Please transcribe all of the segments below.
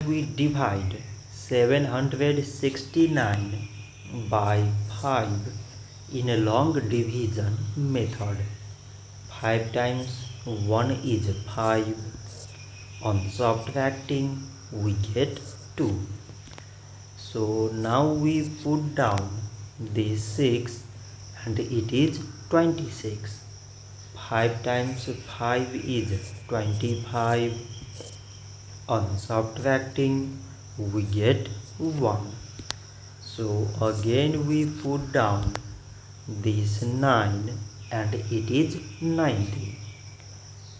we divide 769 by 5 in a long division method. 5 times 1 is 5. On subtracting we get 2. So now we put down this 6 and it is 26. 5 times 5 is 25. On subtracting we get 1. So again we put down this 9 and it is 90.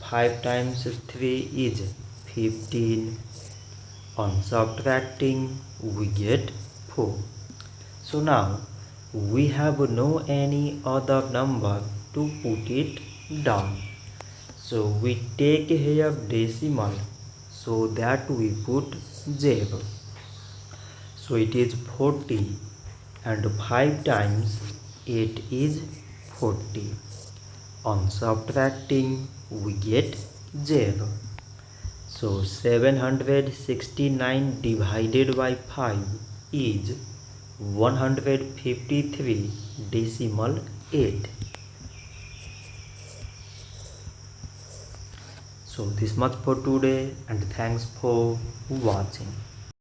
5 times 3 is 15. On subtracting we get 4. So now we have no any other number to put it down. So we take here decimal so that we put 0. So it is 40 and 5 times 8 is 40. On subtracting we get 0. So 769 divided by 5 is 153.8. So this much for today and thanks for watching.